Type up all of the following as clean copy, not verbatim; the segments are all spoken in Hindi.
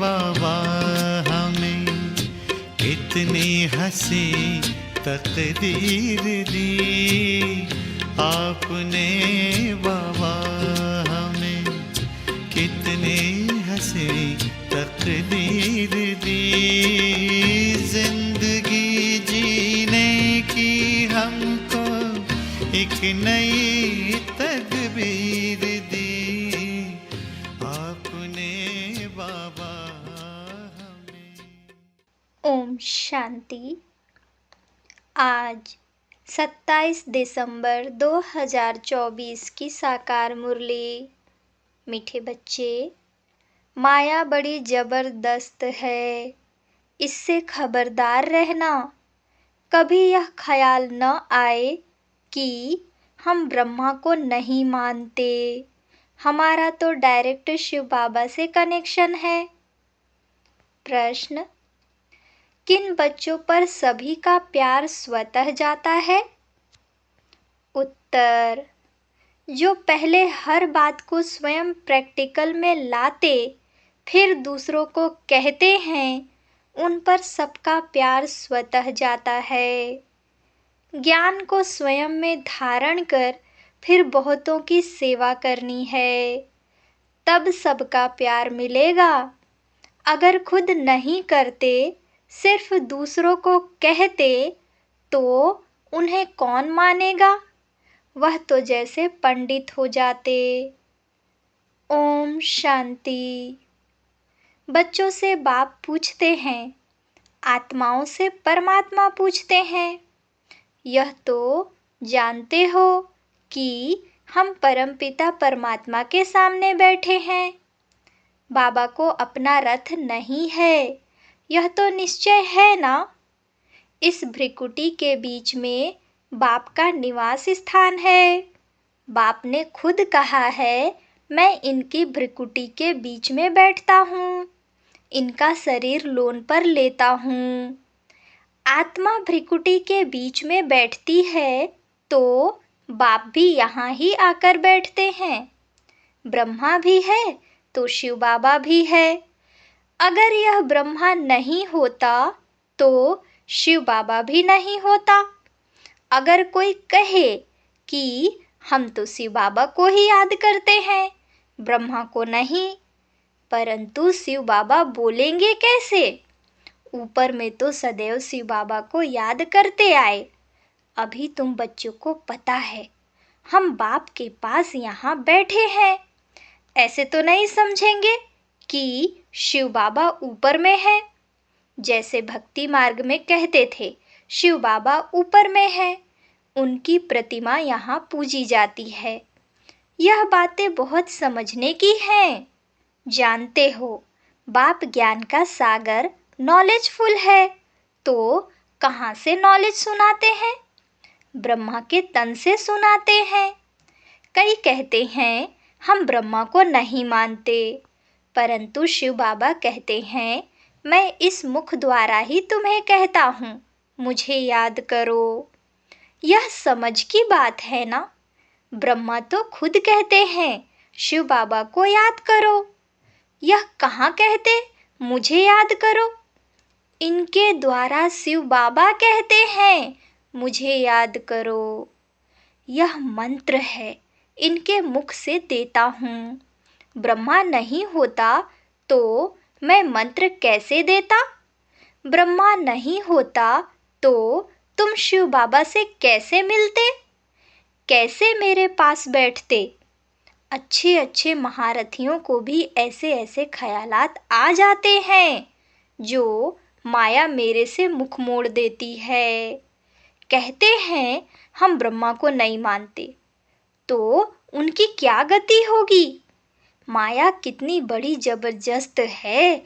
बाबा हमें कितनी हंसी तकदीर दी, आपने बाबा हमें कितनी हंसी तकदीर दी। जिंदगी जीने की हमको एक नई तकदीर दी, आपने बाबा हमें। ओम शांति। आज 27 दिसंबर 2024 की साकार मुरली। मीठे बच्चे, माया बड़ी जबरदस्त है, इससे खबरदार रहना। कभी यह ख्याल न आए कि हम ब्रह्मा को नहीं मानते, हमारा तो डायरेक्ट शिव बाबा से कनेक्शन है। प्रश्न: किन बच्चों पर सभी का प्यार स्वतः जाता है? उत्तर: जो पहले हर बात को स्वयं प्रैक्टिकल में लाते फिर दूसरों को कहते हैं, उन पर सबका प्यार स्वतः जाता है। ज्ञान को स्वयं में धारण कर फिर बहुतों की सेवा करनी है, तब सबका प्यार मिलेगा। अगर खुद नहीं करते, सिर्फ दूसरों को कहते, तो उन्हें कौन मानेगा? वह तो जैसे पंडित हो जाते। ओम शांति। बच्चों से बाप पूछते हैं, आत्माओं से परमात्मा पूछते हैं। यह तो जानते हो कि हम परमपिता परमात्मा के सामने बैठे हैं। बाबा को अपना रथ नहीं है, यह तो निश्चय है ना। इस भ्रिकुटी के बीच में बाप का निवास स्थान है। बाप ने खुद कहा है, मैं इनकी भ्रिकुटी के बीच में बैठता हूँ, इनका शरीर लोन पर लेता हूँ। आत्मा भ्रिकुटी के बीच में बैठती है तो बाप भी यहाँ ही आकर बैठते हैं। ब्रह्मा भी है तो शिव बाबा भी है। अगर यह ब्रह्मा नहीं होता तो शिव बाबा भी नहीं होता। अगर कोई कहे कि हम तो शिव बाबा को ही याद करते हैं, ब्रह्मा को नहीं, परंतु शिव बाबा बोलेंगे कैसे? ऊपर में तो सदैव शिव बाबा को याद करते आए। अभी तुम बच्चों को पता है, हम बाप के पास यहाँ बैठे हैं। ऐसे तो नहीं समझेंगे कि शिव बाबा ऊपर में है। जैसे भक्ति मार्ग में कहते थे, शिव बाबा ऊपर में है, उनकी प्रतिमा यहाँ पूजी जाती है। यह बातें बहुत समझने की हैं। जानते हो, बाप ज्ञान का सागर नॉलेजफुल है, तो कहाँ से नॉलेज सुनाते हैं? ब्रह्मा के तन से सुनाते हैं। कई कहते हैं हम ब्रह्मा को नहीं मानते, परंतु शिव बाबा कहते हैं, मैं इस मुख द्वारा ही तुम्हें कहता हूँ, मुझे याद करो। यह समझ की बात है ना। ब्रह्मा तो खुद कहते हैं, शिव बाबा को याद करो। यह कहाँ कहते, मुझे याद करो? इनके द्वारा शिव बाबा कहते हैं, मुझे याद करो। यह मंत्र है, इनके मुख से देता हूँ। ब्रह्मा नहीं होता तो मैं मंत्र कैसे देता? ब्रह्मा नहीं होता तो तुम शिव बाबा से कैसे मिलते? कैसे मेरे पास बैठते? अच्छे अच्छे महारथियों को भी ऐसे ऐसे ख्यालात आ जाते हैं, जो माया मेरे से मुख मोड़ देती है। कहते हैं हम ब्रह्मा को नहीं मानते, तो उनकी क्या गति होगी? माया कितनी बड़ी जबरदस्त है,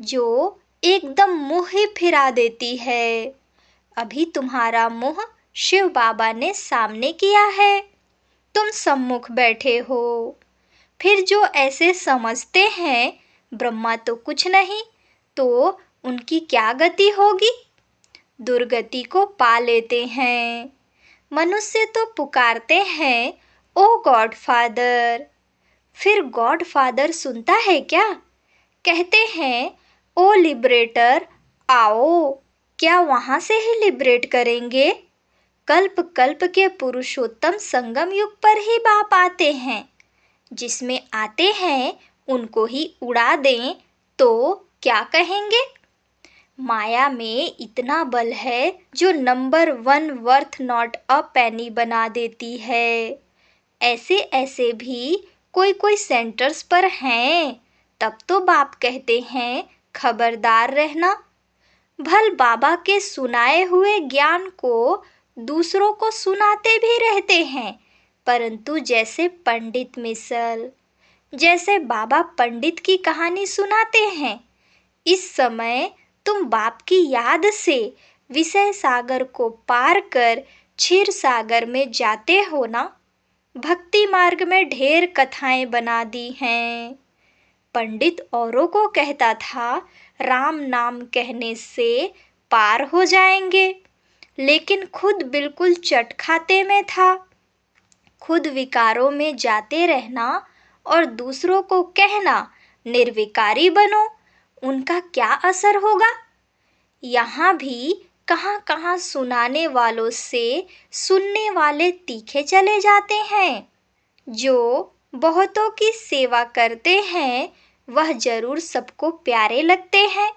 जो एकदम मुंह ही फिरा देती है। अभी तुम्हारा मुंह शिव बाबा ने सामने किया है, तुम सम्मुख बैठे हो। फिर जो ऐसे समझते हैं ब्रह्मा तो कुछ नहीं, तो उनकी क्या गति होगी? दुर्गति को पा लेते हैं। मनुष्य तो पुकारते हैं, ओ गॉड फादर। फिर गॉड फादर सुनता है क्या? कहते हैं ओ लिबरेटर, आओ, क्या वहां से ही लिबरेट करेंगे? कल्प कल्प के पुरुषोत्तम संगम युग पर ही बाप आते हैं। जिसमें आते हैं उनको ही उड़ा दें तो क्या कहेंगे? माया में इतना बल है जो नंबर 1 वर्थ नॉट अ पेनी बना देती है। ऐसे ऐसे भी कोई कोई सेंटर्स पर हैं। तब तो बाप कहते हैं खबरदार रहना। भल बाबा के सुनाए हुए ज्ञान को दूसरों को सुनाते भी रहते हैं, परंतु जैसे पंडित मिसल, जैसे बाबा पंडित की कहानी सुनाते हैं। इस समय तुम बाप की याद से विषय सागर को पार कर क्षीर सागर में जाते हो ना। भक्ति मार्ग में ढेर कथाएं बना दी हैं। पंडित औरों को कहता था राम नाम कहने से पार हो जाएंगे, लेकिन खुद बिल्कुल चट खाते में था। खुद विकारों में जाते रहना और दूसरों को कहना निर्विकारी बनो, उनका क्या असर होगा? यहाँ भी कहाँ कहाँ सुनाने वालों से सुनने वाले तीखे चले जाते हैं। जो बहुतों की सेवा करते हैं वह जरूर सबको प्यारे लगते हैं।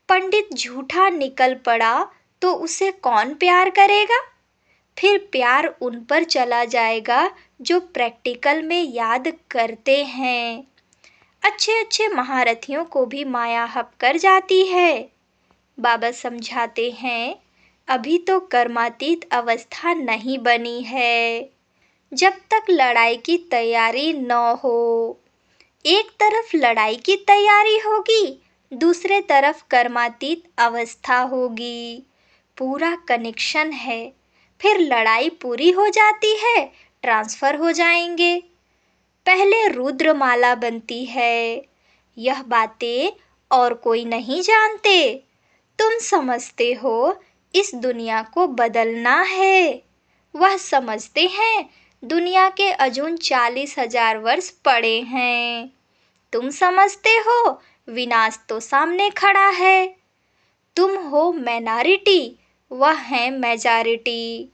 पंडित झूठा निकल पड़ा तो उसे कौन प्यार करेगा? फिर प्यार उन पर चला जाएगा जो प्रैक्टिकल में याद करते हैं। अच्छे अच्छे महारथियों को भी माया हप कर जाती है। बाबा समझाते हैं अभी तो कर्मातीत अवस्था नहीं बनी है। जब तक लड़ाई की तैयारी न हो, एक तरफ लड़ाई की तैयारी होगी, दूसरे तरफ कर्मातीत अवस्था होगी। पूरा कनेक्शन है। फिर लड़ाई पूरी हो जाती है, ट्रांसफर हो जाएंगे। पहले रुद्रमाला बनती है। यह बातें और कोई नहीं जानते। तुम समझते हो इस दुनिया को बदलना है। वह समझते हैं दुनिया के अजून 40,000 वर्ष पड़े हैं। तुम समझते हो विनाश तो सामने खड़ा है। तुम हो माइनॉरिटी, वह है मेजॉरिटी।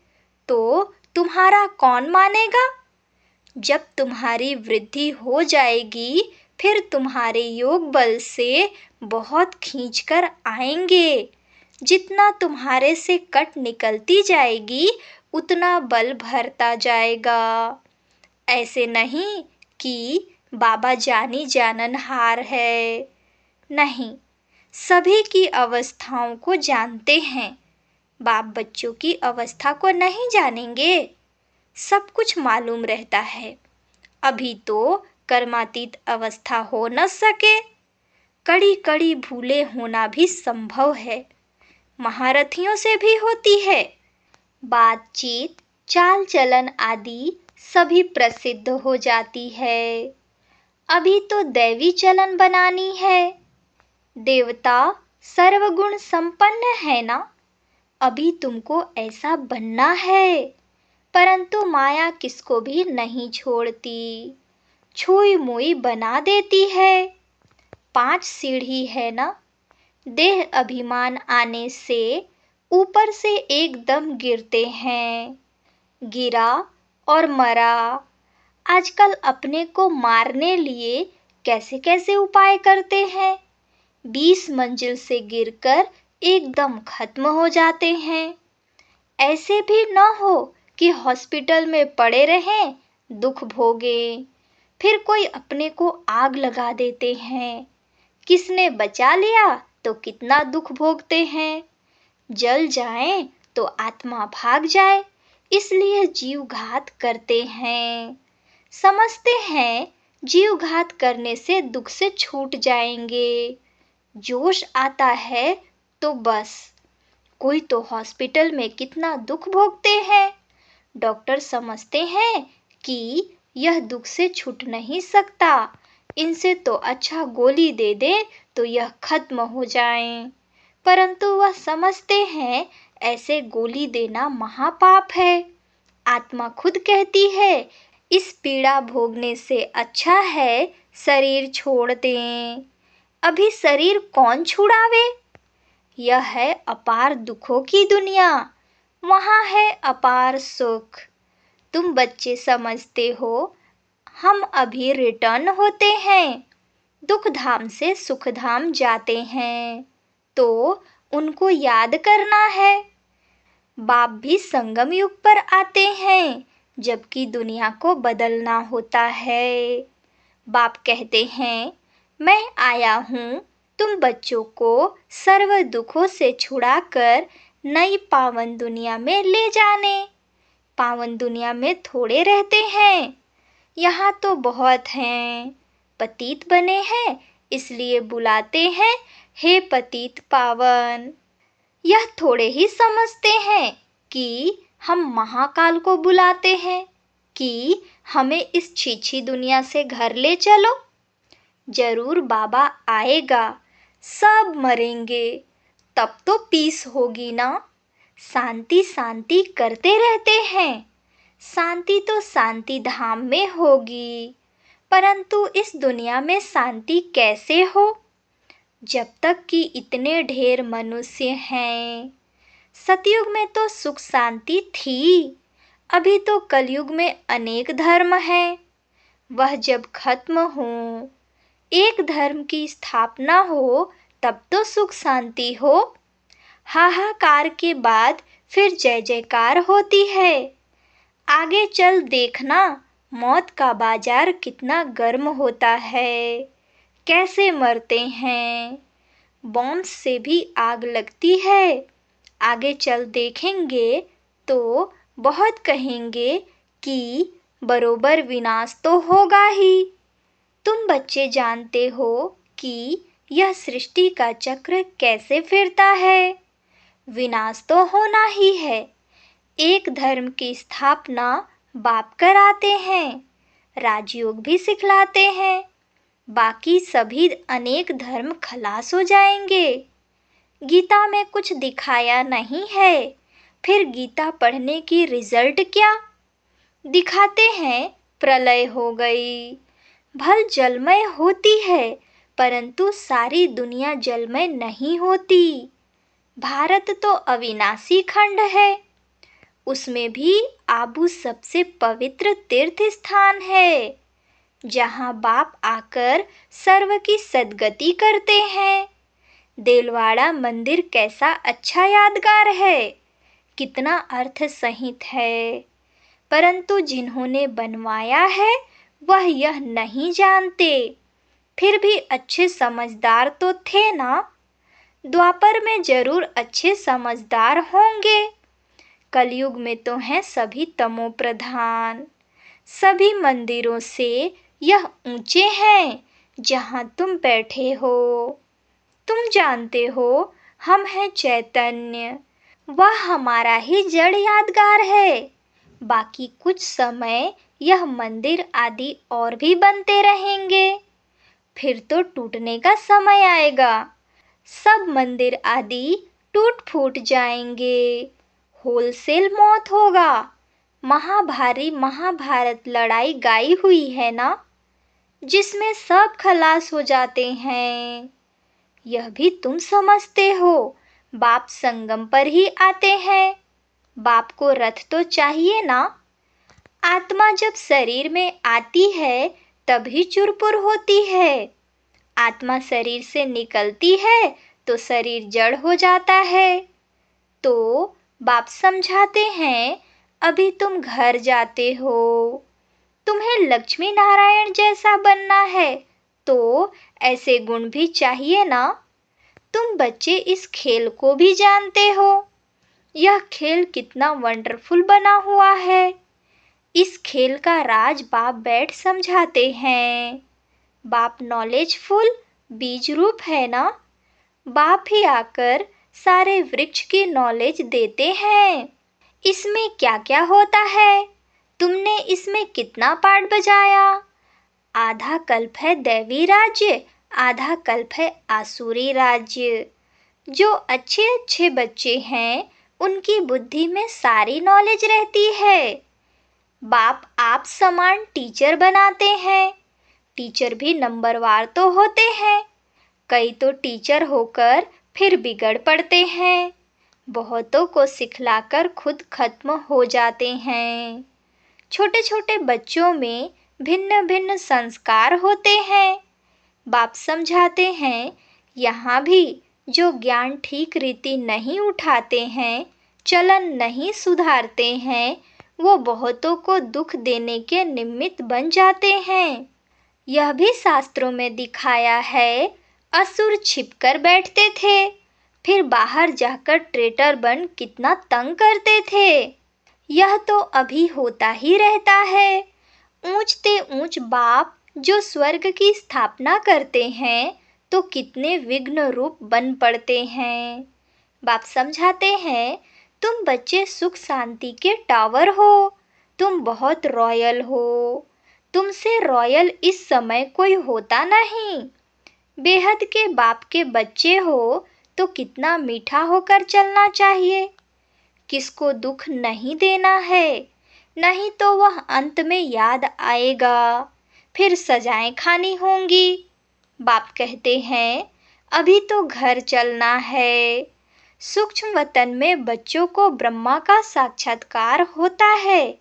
तो तुम्हारा कौन मानेगा? जब तुम्हारी वृद्धि हो जाएगी फिर तुम्हारे योग बल से बहुत खींचकर आएंगे। जितना तुम्हारे से कट निकलती जाएगी उतना बल भरता जाएगा। ऐसे नहीं कि बाबा जानी जाननहार है। नहीं, सभी की अवस्थाओं को जानते हैं। बाप बच्चों की अवस्था को नहीं जानेंगे? सब कुछ मालूम रहता है। अभी तो कर्मातीत अवस्था हो न सके। कड़ी कड़ी भूले होना भी संभव है। महारथियों से भी होती है। बातचीत, चाल चलन आदि सभी प्रसिद्ध हो जाती है। अभी तो दैवी चलन बनानी है। देवता सर्वगुण संपन्न है ना। अभी तुमको ऐसा बनना है। परंतु माया किसको भी नहीं छोड़ती, छुई मुई बना देती है। 5 सीढ़ी है ना। देह अभिमान आने से ऊपर से एकदम गिरते हैं। गिरा और मरा। आजकल अपने को मारने लिए कैसे कैसे उपाय करते हैं। 20 मंजिल से गिरकर एकदम खत्म हो जाते हैं। ऐसे भी न हो कि हॉस्पिटल में पड़े रहें, दुख भोगें। फिर कोई अपने को आग लगा देते हैं। किसने बचा लिया तो कितना दुख भोगते हैं। जल जाएं तो आत्मा भाग जाए, इसलिए जीव घात करते हैं। समझते हैं जीव घात करने से दुख से छूट जाएंगे। जोश आता है तो बस। कोई तो हॉस्पिटल में कितना दुख भोगते हैं। डॉक्टर समझते हैं कि यह दुख से छूट नहीं सकता, इनसे तो अच्छा गोली दे दे तो यह खत्म हो जाएं। परंतु वह समझते हैं ऐसे गोली देना महापाप है। आत्मा खुद कहती है इस पीड़ा भोगने से अच्छा है शरीर छोड़ दें। अभी शरीर कौन छुड़ावे। यह है अपार दुखों की दुनिया, वहाँ है अपार सुख। तुम बच्चे समझते हो, हम अभी रिटर्न होते हैं, दुख धाम से सुख धाम जाते हैं, तो उनको याद करना है। बाप भी संगम युग पर आते हैं, जबकि दुनिया को बदलना होता है। बाप कहते हैं, मैं आया हूँ तुम बच्चों को सर्व दुखों से छुड़ाकर नई पावन दुनिया में ले जाने। पावन दुनिया में थोड़े रहते हैं, यहाँ तो बहुत हैं। पतित बने हैं, इसलिए बुलाते हैं, हे पतित पावन। यह थोड़े ही समझते हैं कि हम महाकाल को बुलाते हैं कि हमें इस छीछी दुनिया से घर ले चलो। जरूर बाबा आएगा, सब मरेंगे, तब तो पीस होगी ना। शांति शांति करते रहते हैं, शांति तो शांति धाम में होगी, परंतु इस दुनिया में शांति कैसे हो, जब तक कि इतने ढेर मनुष्य हैं। सतयुग में तो सुख शांति थी, अभी तो कलयुग में अनेक धर्म हैं। वह जब खत्म हो, एक धर्म की स्थापना हो, तब तो सुख शांति हो। हाहाकार के बाद फिर जय जयकार होती है। आगे चल देखना, मौत का बाजार कितना गर्म होता है, कैसे मरते हैं। बॉम्ब से भी आग लगती है। आगे चल देखेंगे तो बहुत कहेंगे कि बरोबर विनाश तो होगा ही। तुम बच्चे जानते हो कि यह सृष्टि का चक्र कैसे फिरता है। विनाश तो होना ही है। एक धर्म की स्थापना बाप कराते हैं, राजयोग भी सिखलाते हैं, बाकी सभी अनेक धर्म खलास हो जाएंगे। गीता में कुछ दिखाया नहीं है, फिर गीता पढ़ने की रिजल्ट क्या। दिखाते हैं प्रलय हो गई, भल जलमय होती है, परंतु सारी दुनिया जलमय नहीं होती। भारत तो अविनाशी खंड है, उसमें भी आबू सबसे पवित्र तीर्थ स्थान है, जहाँ बाप आकर सर्व की सद्गति करते हैं। देलवाड़ा मंदिर कैसा अच्छा यादगार है, कितना अर्थ सहित है, परंतु जिन्होंने बनवाया है वह यह नहीं जानते। फिर भी अच्छे समझदार तो थे ना। द्वापर में जरूर अच्छे समझदार होंगे, कलयुग में तो हैं सभी तमो प्रधान। सभी मंदिरों से यह ऊंचे हैं जहाँ तुम बैठे हो। तुम जानते हो, हम हैं चैतन्य, वह हमारा ही जड़ यादगार है। बाकी कुछ समय यह मंदिर आदि और भी बनते रहेंगे, फिर तो टूटने का समय आएगा। सब मंदिर आदि टूट फूट जाएंगे, होलसेल मौत होगा। महाभारी महाभारत लड़ाई गाई हुई है ना, जिसमें सब खलास हो जाते हैं। यह भी तुम समझते हो, बाप संगम पर ही आते हैं। बाप को रथ तो चाहिए ना। आत्मा जब शरीर में आती है तभी चुरपुर होती है। आत्मा शरीर से निकलती है तो शरीर जड़ हो जाता है। तो बाप समझाते हैं, अभी तुम घर जाते हो, तुम्हें लक्ष्मी नारायण जैसा बनना है, तो ऐसे गुण भी चाहिए ना। तुम बच्चे इस खेल को भी जानते हो, यह खेल कितना वंडरफुल बना हुआ है। इस खेल का राज बाप बैठ समझाते हैं। बाप नॉलेजफुल बीज रूप है ना। बाप ही आकर सारे वृक्ष की नॉलेज देते हैं। इसमें क्या क्या होता है, तुमने इसमें कितना पार्ट बजाया। आधा कल्प है दैवी राज्य, आधा कल्प है आसुरी राज्य। जो अच्छे अच्छे बच्चे हैं उनकी बुद्धि में सारी नॉलेज रहती है। बाप आप समान टीचर बनाते हैं। टीचर भी नंबरवार तो होते हैं, कई तो टीचर होकर फिर बिगड़ पड़ते हैं, बहुतों को सिखलाकर खुद खत्म हो जाते हैं। छोटे छोटे बच्चों में भिन्न भिन्न संस्कार होते हैं। बाप समझाते हैं, यहाँ भी जो ज्ञान ठीक रीति नहीं उठाते हैं, चलन नहीं सुधारते हैं, वो बहुतों को दुख देने के निमित्त बन जाते हैं। यह भी शास्त्रों में दिखाया है, असुर छिपकर बैठते थे, फिर बाहर जाकर ट्रेटर बन कितना तंग करते थे। यह तो अभी होता ही रहता है। ऊंचते ऊंच बाप जो स्वर्ग की स्थापना करते हैं, तो कितने विघ्न रूप बन पड़ते हैं। बाप समझाते हैं, तुम बच्चे सुख शांति के टावर हो, तुम बहुत रॉयल हो, तुमसे रॉयल इस समय कोई होता नहीं। बेहद के बाप के बच्चे हो तो कितना मीठा होकर चलना चाहिए। किसको दुख नहीं देना है, नहीं तो वह अंत में याद आएगा, फिर सजाएं खानी होंगी। बाप कहते हैं, अभी तो घर चलना है। सूक्ष्म वतन में बच्चों को ब्रह्मा का साक्षात्कार होता है,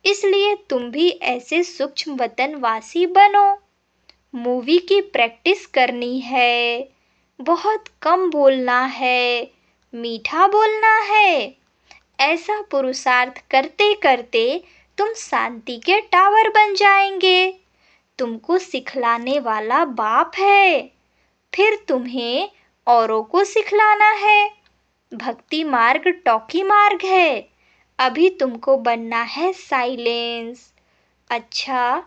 इसलिए तुम भी ऐसे सूक्ष्म वतन वासी बनो। मूवी की प्रैक्टिस करनी है, बहुत कम बोलना है, मीठा बोलना है। ऐसा पुरुषार्थ करते करते तुम शांति के टावर बन जाएंगे। तुमको सिखलाने वाला बाप है, फिर तुम्हें औरों को सिखलाना है। भक्ति मार्ग टॉकी मार्ग है, अभी तुमको बनना है साइलेंस। अच्छा,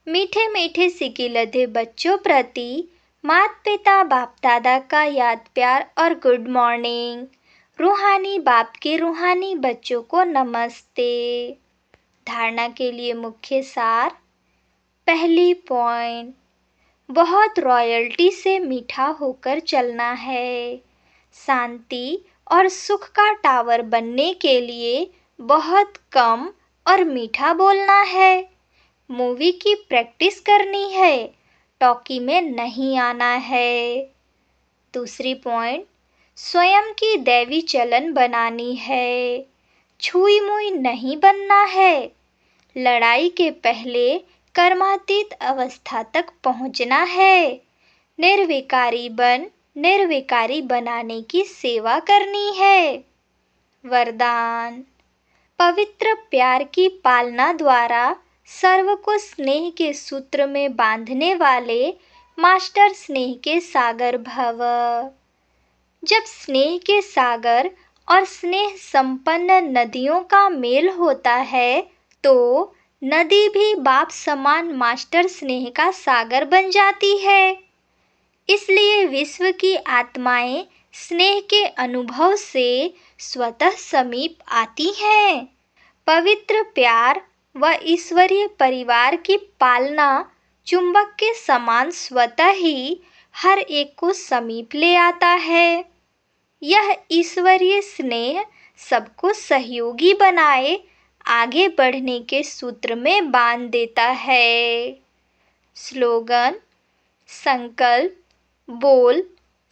मीठे मीठे सिकिलधे बच्चों प्रति माता पिता बाप दादा का याद प्यार और गुड मॉर्निंग। रूहानी बाप के रूहानी बच्चों को नमस्ते। धारणा के लिए मुख्य सार। पहली पॉइंट, बहुत रॉयल्टी से मीठा होकर चलना है। शांति और सुख का टावर बनने के लिए बहुत कम और मीठा बोलना है। मूवी की प्रैक्टिस करनी है, टॉकी में नहीं आना है। दूसरी पॉइंट, स्वयं की दैवी चलन बनानी है, छुई मुई नहीं बनना है। लड़ाई के पहले कर्मातीत अवस्था तक पहुंचना है। निर्विकारी बन निर्विकारी बनाने की सेवा करनी है। वरदान, पवित्र प्यार की पालना द्वारा सर्व को स्नेह के सूत्र में बांधने वाले मास्टर स्नेह के सागर भव। जब स्नेह के सागर और स्नेह संपन्न नदियों का मेल होता है, तो नदी भी बाप समान मास्टर स्नेह का सागर बन जाती है। इसलिए विश्व की आत्माएं स्नेह के अनुभव से स्वतः समीप आती हैं। पवित्र प्यार व ईश्वरीय परिवार की पालना चुंबक के समान स्वतः ही हर एक को समीप ले आता है। यह ईश्वरीय स्नेह सबको सहयोगी बनाए आगे बढ़ने के सूत्र में बांध देता है। स्लोगन, संकल्प, बोल,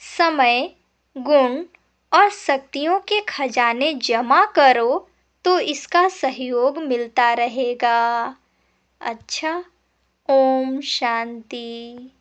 समय, गुण और शक्तियों के खजाने जमा करो तो इसका सहयोग मिलता रहेगा। अच्छा, ओम शांति।